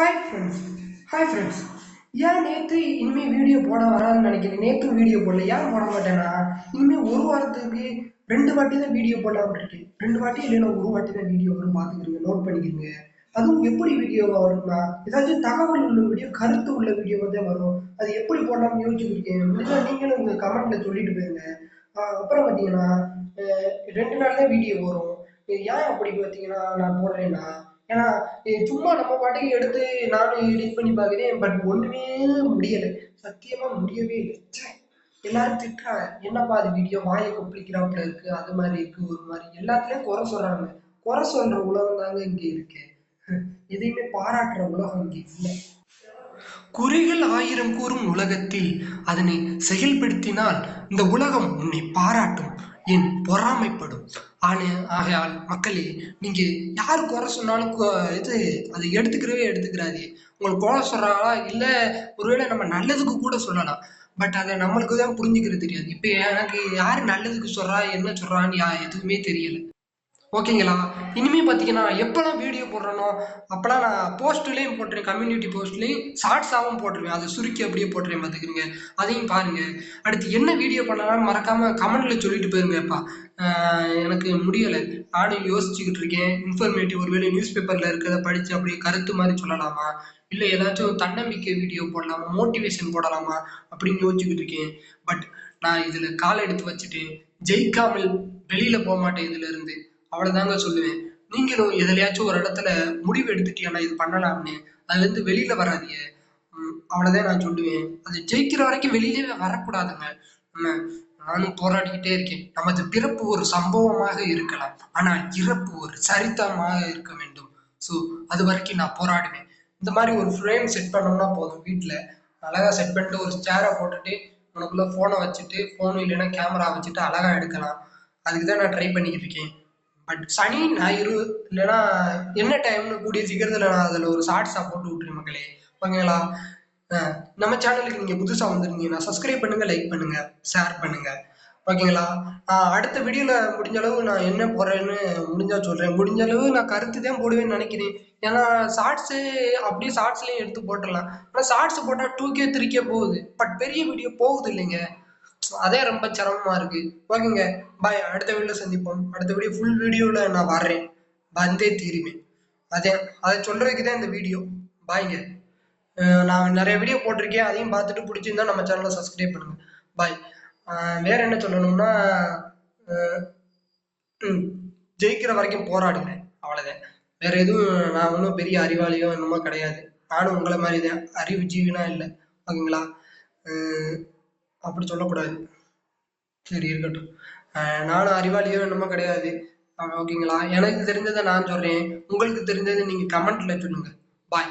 Hi friends hi friends ஏன் நேற்று இனிமேல் வீடியோ போட வரான்னு நினைக்கிறேன். நேற்று வீடியோ போடல. ஏன் போட மாட்டேன்னா இனிமேல் ஒரு வாரத்துக்கு 2 வாட்டி தான் வீடியோ போடலாம்னு இருக்கேன். 2 வாட்டி இல்லைன்னா ஒரு வாட்டி தான் வீடியோ வரும். பார்த்துக்கிறீங்க, நோட் பண்ணிக்கிறீங்க. அதுவும் எப்படி வீடியோவாக வரும்னா ஏதாச்சும் தகவல் உள்ள வீடியோ, கருத்து உள்ள வீடியோ தான் வரும். அது எப்படி போடலாம்னு யோசிச்சுருக்கேன். முடிஞ்சால் நீங்களும் உங்கள் கமெண்ட்டில் சொல்லிட்டு போயிருங்க. அப்புறம் பார்த்தீங்கன்னா 2 நாள் தான் வீடியோ வரும். ஏன் அப்படி பார்த்தீங்கன்னா நான் போடுறேன்னா, ஏன்னா சும்மா நம்ம பாட்டுக்கு எடுத்து நானும் எடிட் பண்ணி பார்க்குறேன். பட் ஒன்றுமே முடியலை. சத்தியமாக முடியவே இல்லை. எல்லாரும் திட்டுறாங்க, என்னப்பா அது வீடியோ வாயை கொப்பளிக்கிறாப்புல இருக்கு, அது மாதிரி இருக்கு, ஒரு மாதிரி எல்லாத்துலேயும் குறை சொல்றாங்க. குறை சொல்ற உலகம் தாங்க இங்கே இருக்கு. எதையுமே பாராட்டுற உலகம் இங்கே இல்லை. குறிகள் 1000 கூறும் உலகத்தில் அதனை செயல்படுத்தினால் இந்த உலகம் உன்னை பாராட்டும், என் பொறாமைப்படும். ஆகையால் மக்களே, நீங்க யார் குறை சொன்னாலும் இது அதை எடுத்துக்கிறாதே. உங்களுக்கு குறை சொல்றாங்களா இல்ல, ஒருவேளை நம்ம நல்லதுக்கு கூட சொல்லலாம். பட் அதை நம்மளுக்கு தான் புரிஞ்சுக்கிறது தெரியாது. இப்ப எனக்கு யாரு நல்லதுக்கு சொல்றா என்ன சொல்றான்னு எதுவுமே தெரியல. ஓகேங்களா? இனிமே பார்த்தீங்கன்னா, எப்பலாம் வீடியோ போடுறேனோ, அப்பலாம் நான் போஸ்ட்லயும் போட்டுருவேன். கம்யூனிட்டி போஸ்ட்லயும் ஷார்ட்ஸாவும் போட்டுருவேன். அதை சுருக்கி அப்படியே போட்டுருவேன் பார்த்துக்கிறீங்க. அதையும் பாருங்க. அடுத்து என்ன வீடியோ பண்ணலாம்னு மறக்காம கமெண்ட்ல சொல்லிட்டு போயிருங்கப்பா. எனக்கு முடியலை. நானும் யோசிச்சுக்கிட்டு இருக்கேன். இன்ஃபர்மேட்டிவ் ஒருவேளை நியூஸ் பேப்பர்ல இருக்கிறத படிச்சு அப்படியே கருத்து மாதிரி சொல்லலாமா? இல்லை ஏதாச்சும் தன்னம்பிக்கை வீடியோ போடலாமா? மோட்டிவேஷன் போடலாமா? அப்படின்னு யோசிச்சுக்கிட்டு இருக்கேன். பட் நான் இதுல கால் எடுத்து வச்சுட்டு ஜெயிக்காமல் வெளியில போக மாட்டேன் இதுல இருந்து. அவ்வளவுதாங்க சொல்லுவேன். நீங்களும் எதுலயாச்சும் ஒரு இடத்துல முடிவு எடுத்துட்டீங்கன்னா இது பண்ணலாம்னு, அதுல இருந்து வெளியில வராதீங்க. அவ்வளவுதான் நான் சொல்லுவேன். அது ஜெயிக்கிற வரைக்கும் வெளியிலே வரக்கூடாதுங்க. நம்ம நானும் போராடிக்கிட்டே இருக்கேன். நமது பிறப்பு ஒரு சம்பவமாக இருக்கலாம், ஆனால் இறப்பு ஒரு சரித்திரமாக இருக்க வேண்டும். ஸோ அது வரைக்கும் நான் போராடுவேன். இந்த மாதிரி ஒரு ஃப்ரேம் செட் பண்ணோம்னா போதும். வீட்டில் அழகா செட் பண்ணிட்டு ஒரு சேரை போட்டுட்டு உனக்குள்ள ஃபோனை வச்சுட்டு, ஃபோன் இல்லைன்னா கேமரா வச்சுட்டு அழகா எடுக்கலாம். அதுக்கு தான் நான் ட்ரை பண்ணிக்கிட்டு இருக்கேன். பட் சனி ஞாயிறு இல்லைன்னா என்ன டைம்னு கூடிய சீக்கிரத்தில் நான் அதில் ஒரு ஷார்ட்ஸாக போட்டு விட்டுறேன் மக்களே. ஓகேங்களா? நம்ம சேனலுக்கு நீங்கள் புதுசாக வந்துருந்தீங்கன்னா சப்ஸ்கிரைப் பண்ணுங்க, லைக் பண்ணுங்க, ஷேர் பண்ணுங்க. ஓகேங்களா? அடுத்த வீடியோவில் முடிஞ்ச அளவு நான் என்ன போடுறேன்னு முடிஞ்சா சொல்கிறேன். முடிஞ்ச அளவு நான் கருத்து தான் போடுவேன்னு நினைக்கிறேன். ஏன்னா ஷார்ட்ஸு அப்படியே ஷார்ட்ஸ்லேயும் எடுத்து போட்டுடலாம். ஆனால் ஷார்ட்ஸ் போட்டால் 2K 3K போகுது. பட் பெரிய வீடியோ போகுது இல்லைங்க. அதே ரொம்ப சிரமமா இருக்கு. ஓகேங்க, பாய். அடுத்த வீடியோல சந்திப்போம். அடுத்த வீடியோ ஃபுல் வீடியோல நான் வர்றேன், வந்தே தீருவேன். அதே அதை சொல்றதுக்கு தான் இந்த வீடியோ. பாய்ங்க. நான் நிறைய வீடியோ போட்டிருக்கேன், அதையும் பார்த்துட்டு பிடிச்சிருந்தா நம்ம சேனலை சப்ஸ்கிரைப் பண்ணுங்க. பாய். வேற என்ன சொல்லணும்னா, ஜெயிக்கிற வரைக்கும் போராடுங்க, அவ்வளவுதான். வேற எதுவும் நான் ஒன்றும் பெரிய அறிவாளியோ என்னமோ கிடையாது. நானும் உங்களை மாதிரி தான் அறிவு ஜீவினா இல்லை. ஓகேங்களா? அப்படி சொல்லக்கூடாது. சரி, இருக்கட்டும். நானும் அறிவாளியோ என்னமோ கிடையாது. ஓகேங்களா? எனக்கு தெரிஞ்சதை நான் சொல்றேன். உங்களுக்கு தெரிஞ்சதை நீங்க கமெண்ட்ல சொல்லுங்க. பாய்.